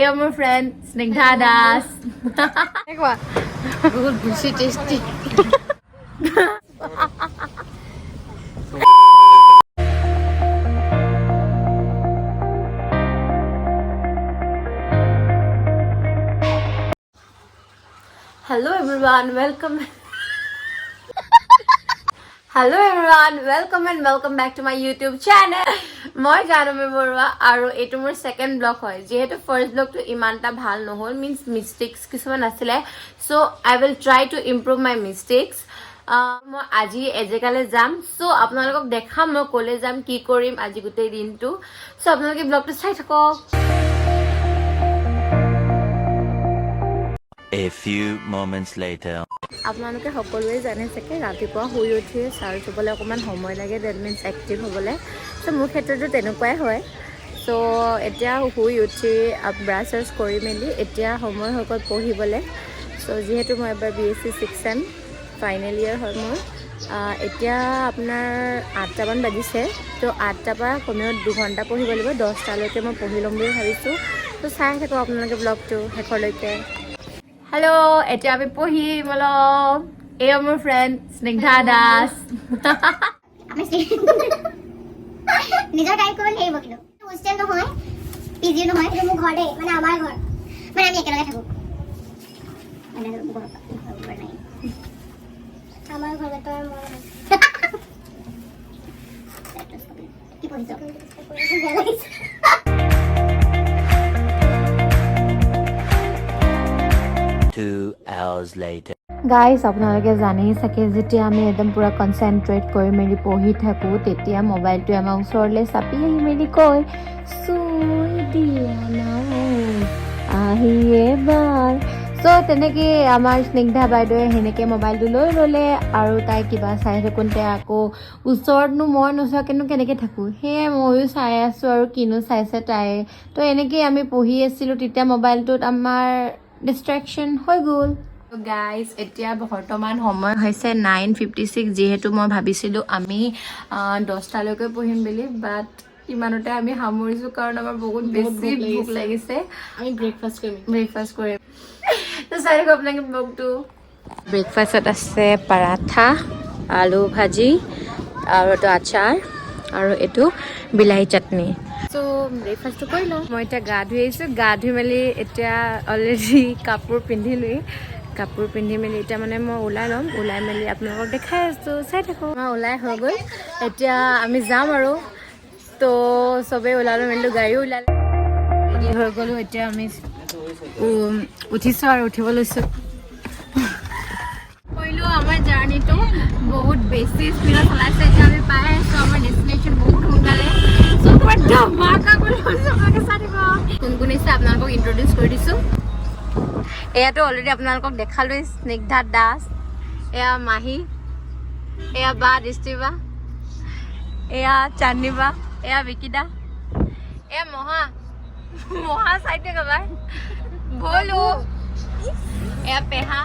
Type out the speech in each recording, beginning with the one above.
Hey, my friend, Snigdha Das. বহুত বেশি tasty. Hello everyone, welcome and welcome back to my YouTube channel. মই জানমী বৰুৱা আৰু এইটো মোৰ সেকেন্ড ব্লগ হয় যেহেতু ফাৰ্স্ট ব্লগটো ইমানটা ভাল নহল মিন্স মিস্টেক্স কিছুমান আছিলে so I will try two improve my mistakes মই আজি এজেগালে যাম সো আপোনালোকক দেখাম মই কলে যাম কি কৰিম আজি গোটেই দিনটো সো আপোনালোকে ব্লগটো চাই থাকক A few moments later. আপোনালোকে সকলোৱে জানে চাগে ৰাতিপুৱা শুই উঠি চাৰ্জ হ'বলৈ অকণমান সময় লাগে ডেট মিনছ এক্টিভ হ'বলৈ চ' মোৰ ক্ষেত্ৰতো তেনেকুৱাই হয় চ' এতিয়া শুই উঠি ব্ৰাছ কৰি মেলি এতিয়া সময় হৈ গ'ল পঢ়িবলৈ চ' যিহেতু মই এবাৰ BSc 6th sem final year হয় মোৰ এতিয়া আপোনাৰ 8টামান বাজিছে ত' 8টাৰ পৰা কমেও 2 ঘণ্টা পঢ়িব লাগিব 10টালৈকে মই পঢ়ি ল'ম বুলি ভাবিছোঁ ত' চাই থাকক আপোনালোকে ব্লগটো শেষলৈকে Hello, এতিয়া আমি পঢ়িম অলপ এয়া মোৰ ফ্ৰেণ্ড স্নিগ্ধা দাস নিজৰ টাইপ কৰিব লাগিব কিন্তু হোষ্টেল নহয় পিজি নহয় এটা মোৰ ঘৰ দেই মানে আমাৰ ঘৰ মানে আমি একেলগে থাকো মানে ঘৰ নাই আমাৰ ঘৰ বেটাৰ মই কি পঢ়িছ বেয়া লাগিছে Hours later. গাইজ আপোনালোকে জানেই চাগে যেতিয়া আমি একদম পুৰা কনচেনট্ৰেট কৰি মেলি পঢ়ি থাকোঁ তেতিয়া মোবাইলটো আমাৰ ওচৰলৈ চাপি আহি মেলি কয় চুই দিয়া আহি এবাৰ চ' তেনেকৈ আমাৰ স্নিগ্ধা বাইদেৱে সেনেকৈ মোবাইলটো লৈ ল'লে আৰু তাই কিবা চাই থাকোঁতে আকৌ ওচৰতনো মই নোচোৱাকেনো কেনেকৈ থাকোঁ সেয়ে ময়ো চাই আছোঁ আৰু কিনো চাইছে তাই তো এনেকৈয়ে আমি পঢ়ি আছিলোঁ তেতিয়া মোবাইলটোত আমাৰ ডিষ্ট্ৰেকশ্যন হৈ গ'ল গাইজ এতিয়া বৰ্তমান সময় হৈছে 9:56 যিহেতু মই ভাবিছিলোঁ আমি 10টালৈকে পঢ়িম বুলি বাট ইমানতে আমি সামৰিছোঁ কাৰণ আমাৰ বহুত বেছি ভোক লাগিছে আমি ব্ৰেকফাষ্ট কৰিম তো চাই থাকক আপোনালোকে ব্লগটো ব্ৰেকফাষ্টত আছে পাৰাঠা আলু ভাজি আৰু এইটো আচাৰ আৰু এইটো বিলাহী চাটনি চ' ব্ৰেকফাষ্টটো কৰি লওঁ মই এতিয়া গা ধুই আহিছোঁ গা ধুই মেলি এতিয়া অলৰেডি কাপোৰ পিন্ধি মেলি এতিয়া মানে মই ওলাই ল'ম ওলাই মেলি আপোনালোকক দেখাই আছোঁ চাই থাকোঁ মই ওলাই হৈ গ'ল এতিয়া আমি যাম আৰু তো চবেই ওলালোঁ মেলিলোঁ গাড়ীও ওলালে ৰেডি হৈ গ'লোঁ এতিয়া আমি উঠিছোঁ আৰু উঠিব লৈছোঁ কৰিলোঁ আমাৰ জাৰ্ণিটো বহুত বেছি স্পীডত চলাইছে এতিয়া আমি পাই আছোঁ আমাৰ ডেষ্টিনেশ্যন বহুত সোনকালে কোন কোন আহিছে আপোনালোকক ইন্ট্ৰডিউচ কৰি দিছোঁ এয়াতো অলৰেডি আপোনালোকক দেখালোৱেই স্নিগ্ধা দাস এয়া মাহী এয়া বা দৃষ্টিবা এয়া চান্দিবা এয়া বিকিদা এয়া মহা চাইতে কাবাৰ ভলো এয়া পেহা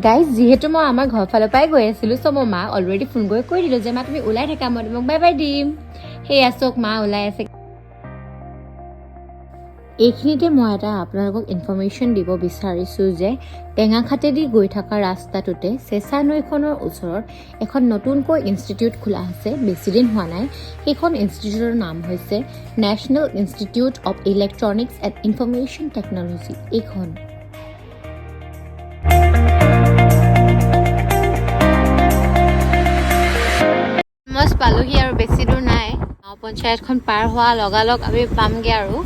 গাইজ যিহেতু মই আমাৰ ঘৰ ফালৰ পৰাই গৈ আছিলোঁ চ' মই মাক অলৰেডি ফোন কৰি কৈ দিলোঁ যে মা তুমি ওলাই থাকা মই তোমাক বাই বাই দিম সেয়া চক মা ওলাই আছে এইখিনিতে মই এটা আপোনালোকক ইনফৰ্মেশ্যন দিব বিচাৰিছোঁ যে টেঙাখাটেদি গৈ থকা ৰাস্তাটোতে চেঁচা নৈখনৰ ওচৰত এখন নতুনকৈ ইনষ্টিটিউট খোলা হৈছে বেছিদিন হোৱা নাই সেইখন ইনষ্টিটিউটৰ নাম হৈছে national institute of electronics and information technology এইখন পালোহি আৰু বেছি দূৰ নাই গাঁও পঞ্চায়তখন পাৰ হোৱা লগালগ আমি পামগৈ আৰু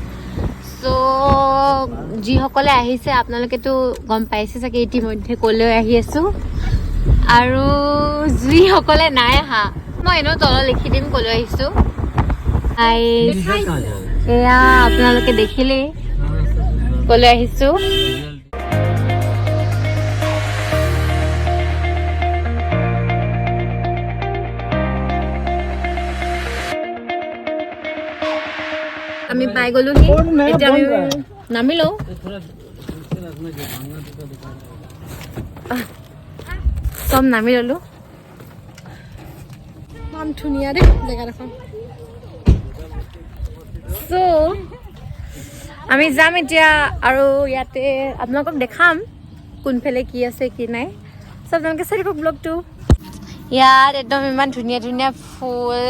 চ' যিসকলে আহিছে আপোনালোকেতো গম পাইছে চাগে ইতিমধ্যে ক'লৈ আহি আছোঁ আৰু যিসকলে নাই অহা মই এনেও তলত লিখি দিম ক'লৈ আহিছোঁ এয়া আপোনালোকে দেখিলেই ক'লৈ আহিছোঁ আমি পাই গ'লোহি এতিয়া আমি নামি লওঁ চব নামি ললো ইমান ধুনীয়া দেই জেগাডোখন সো আমি যাম এতিয়া আৰু ইয়াতে আপোনালোকক দেখাম কোনফালে কি আছে কি নাই সব আপোনালোকে চাই থাকক ব্লগটো ইয়াত একদম ইমান ধুনীয়া ধুনীয়া ফুল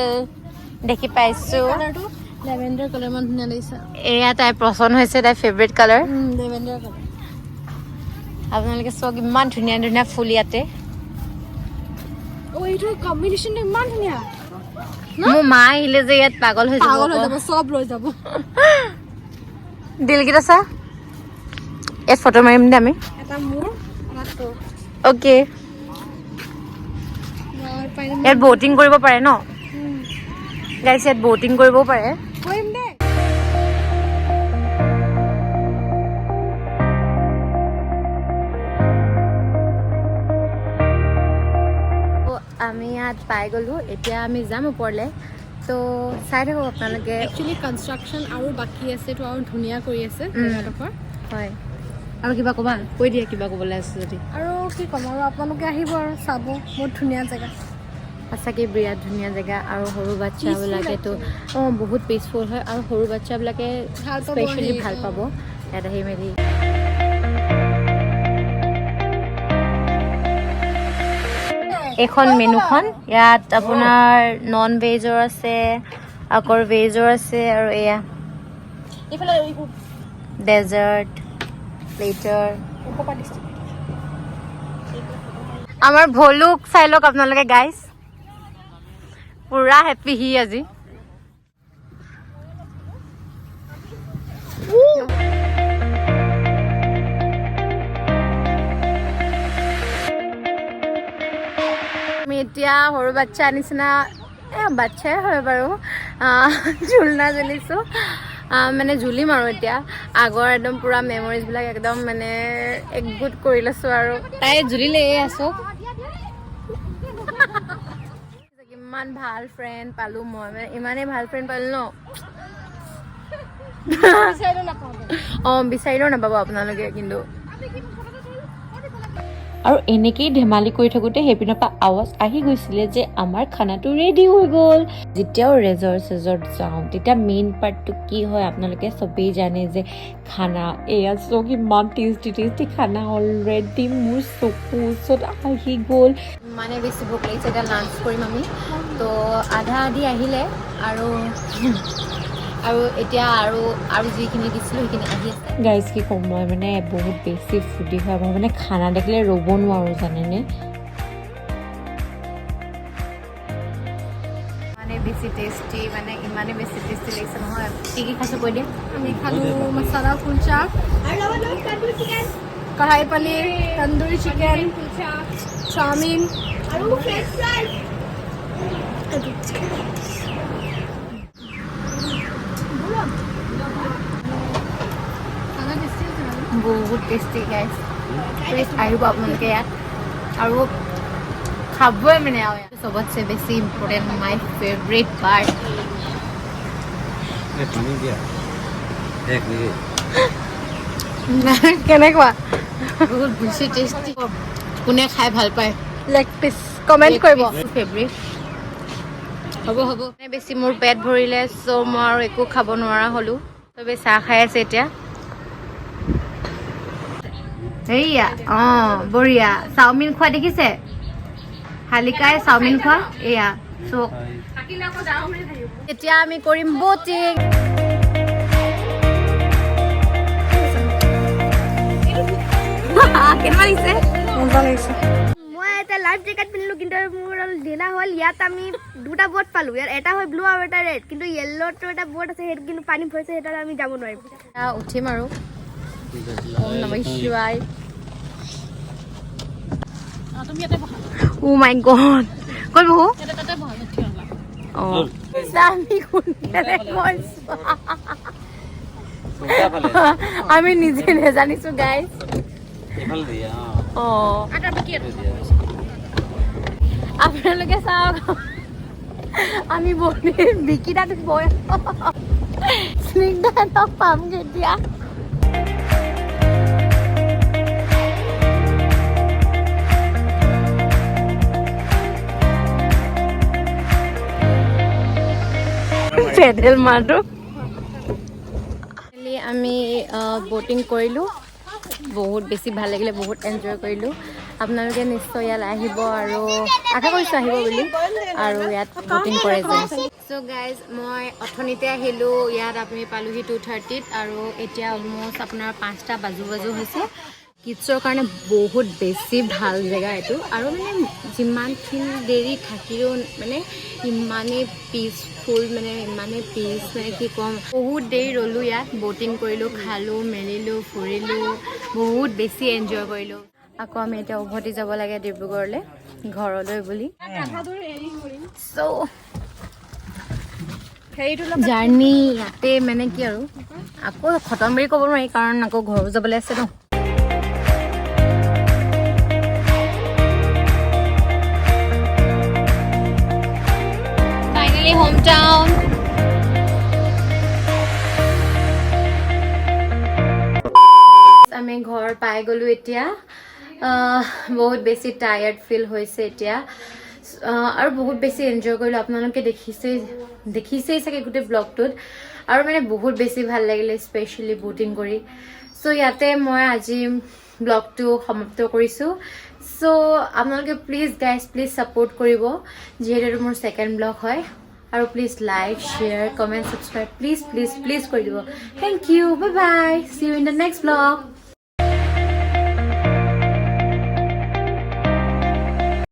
দেখি পাইছো কালাৰটো লেভেণ্ডাৰ কালাৰ ইমান ধুনীয়া লাগিছে এয়া তাই পছন্দ হৈছে তাই ফেভৰেট কালাৰ লেভেণ্ডাৰ কালাৰ আপোনালোকে চাওক ইমান ধুনীয়া ধুনীয়া ফুল ইয়াতে এইটো কম্বিনেশ্যনটো ইমান ধুনীয়া মোৰ মা আহিলে যে ইয়াত পাগল হৈ যাব চব লৈ যাব দিলগিটা চা ইয়াত ফটো মাৰিম দে আমি এটা মোৰ এটা তোৰ অ'কে ইয়াত ব'টিং কৰিব পাৰে ন গাইছ ইয়াত ব'টিং কৰিবও পাৰে কৰিম দে আমি ইয়াত পাই গ'লো এতিয়া আমি যাম ওপৰলৈ তো চাই থাকক আপোনালোকে একচুৱেলি কনষ্ট্ৰাকশ্যন আৰু বাকী আছে তো আৰু ধুনীয়া কৰি আছে জেগাডোখৰ হয় আৰু কিবা ক'বা কৈ দিয়ে কিবা ক'বলৈ আছে যদি আৰু কি ক'ম আৰু আপোনালোকে আহিব আৰু চাব বহুত ধুনীয়া জেগা সঁচাকৈ বিৰাট ধুনীয়া জেগা আৰু সৰু বাচ্চাবিলাকেতো বহুত পিচফুল হয় আৰু সৰু বাচ্চাবিলাকে স্পেচিয়েলি ভাল পাব ইয়াত আহি মেলি এইখন মেনুখন ইয়াত আপোনাৰ নন ভেজৰ আছে আকৌ ভেজৰ আছে আৰু এয়া এইফালে ডেজাৰ্ট প্লেটাৰ আমাৰ ভলুক চাই লওক আপোনালোকে গাইজ পুৰা হেপ্পী হি আজি আমি এতিয়া সৰু বাচ্চা নিচিনা বাচ্চাই হয় বাৰু ঝুলনা ঝুলিছোঁ মানে ঝুলিম আৰু এতিয়া আগৰ একদম পুৰা মেমৰিজবিলাক একদম মানে একগোট কৰি লৈছোঁ আৰু তাই ঝুলিলেই আছোঁ ইমান ভাল ফ্ৰেণ্ড পালোঁ মই মানে ইমানেই ভাল ফ্ৰেণ্ড পালোঁ ন বিচাৰিলেও নাপাব আপোনালোকে কিন্তু আৰু এনেকেই ধেমালি কৰি থাকোঁতে সেইপিনৰ পৰা আৱাজ আহি গৈছিলে যে আমাৰ খানাটো ৰেডি হৈ গ'ল যেতিয়াও ৰেজৰ্ট যাওঁ তেতিয়া মেইন পাৰ্টটো কি হয় আপোনালোকে চবেই জানে যে খানা এয়া চক ইমান টেষ্টি খানা অলৰেডি মোৰ চকু ওচৰত আহি গ'ল মানে বেছি ভোক লাগিছে এতিয়া লাঞ্চ কৰিম আমি তো আধা আধি আহিলে আৰু এতিয়া আৰু যিখিনি দিছিলোঁ সেইখিনি আহি আছে গাইজ কি ক'ম মই মানে বহুত বেছি ফুডি হয় মই মানে খানা দেখিলে ৰ'ব নোৱাৰোঁ জানেনে মানে বেছি টেষ্টি মানে ইমানেই বেছি টেষ্টি লাগিছে নহয় কি কি খাইছোঁ কৈ দিয়ে আমি খালোঁ মছলা কুলচা কঢ়াই পনীৰ তন্দুৰী চিকেন চাওমিন আৰু ফ্ৰেঞ্চ ফ্ৰাই বহুত টেষ্টি গাইজ আহিব আপোনালোকে ইয়াত আৰু খাবই মানে আৰু চবতছে বেছি ইম্পৰ্টেণ্ট মাই ফেভৰেট পাৰ্ট কেনেকুৱা বহুত বেছি টেষ্টি কোনে খাই ভাল পায় লেগ পিচ কমেণ্ট কৰিব ফেভৰেট হ'ব বেছি মোৰ পেট ভৰিলে চ' মই আৰু একো খাব নোৱাৰা হ'লোঁ চবেই চাহ খাই আছে এতিয়া এইয়া বঢ়িয়া চাওমিন খোৱা দেখিছে শালিকাই চাওমিন খোৱা এয়া চক এতিয়া আমি কৰিম ব'টিং কেনেকুৱা লাগিছে মজা লাগিছে মই এটা লাইফ জেকেট পিন্ধিলোঁ কিন্তু মোৰ ঢিলা হ'ল ইয়াত আমি দুটা ব'ট পালোঁ ইয়াত এটা হয় ব্লু আৰু এটা ৰেড কিন্তু য়েল্ল'টো এটা ব'ট আছে সেইটো কিন্তু পানী ভৰিছে সেইটো আমি যাব নোৱাৰিম উঠিম আৰু ওম নমঃ শিৱায় তুমি ইয়াতে বহা Oh my god. ক'ত বহো? তাতে বহা থিয় হ'লা আমি কোনফালে গৈছো আমি নিজে নেজানিছো গাইজ আপোনালোকে চাওক আমি বহি বিকিটাত বৈ স্নিগ্ধা পাম কেতিয়া পেডেল মাৰো আমি ব'টিং কৰিলোঁ বহুত বেছি ভাল লাগিলে বহুত এনজয় কৰিলোঁ আপোনালোকে নিশ্চয় ইয়াত আহিব আৰু আশা কৰিছোঁ আহিব বুলি আৰু ইয়াত ব'টিং কৰে যে চ' গাইজ মই অথনিতে আহিলোঁ ইয়াত আপুনি পালোহি 2:30 আৰু এতিয়া অলম'ষ্ট আপোনাৰ 5টা বাজু হৈছে কিডছৰ কাৰণে বহুত বেছি ভাল জেগা এইটো আৰু মানে যিমানখিনি দেৰি থাকিলেও মানে ইমানেই পিচফুল মানে ইমানেই পিচ মানে কি ক'ম বহুত দেৰি ৰ'লোঁ ইয়াত ব'টিং কৰিলোঁ খালোঁ মেলিলোঁ ফুৰিলোঁ বহুত বেছি এনজয় কৰিলোঁ আকৌ আমি এতিয়া উভতি যাব লাগে ডিব্ৰুগড়লৈ ঘৰলৈ বুলি চ' জাৰ্ণি ইয়াতে মানে কি আৰু আকৌ খতম বুলি ক'ব নোৱাৰি কাৰণ আকৌ ঘৰ যাবলৈ আছে ন হোম টাউন আমি ঘৰ পাই গ'লো এতিয়া বহুত বেছি টায়াৰ্ড ফিল হৈছে এতিয়া আৰু বহুত বেছি এনজয় কৰিলোঁ আপোনালোকে দেখিছেই চাগে গোটেই ব্লগটোত আৰু মানে বহুত বেছি ভাল লাগিলে স্পেচিয়েলি ব'টিং কৰি চ' ইয়াতে মই আজি ব্লগটো সমাপ্ত কৰিছোঁ চ' আপোনালোকে প্লিজ গাইজ প্লিজ ছাপোৰ্ট কৰিব যিহেতু এইটো মোৰ ছেকেণ্ড ব্লগ হয় আৰু please like share comment subscribe please কৰি দিব thank you bye bye see you in the next blog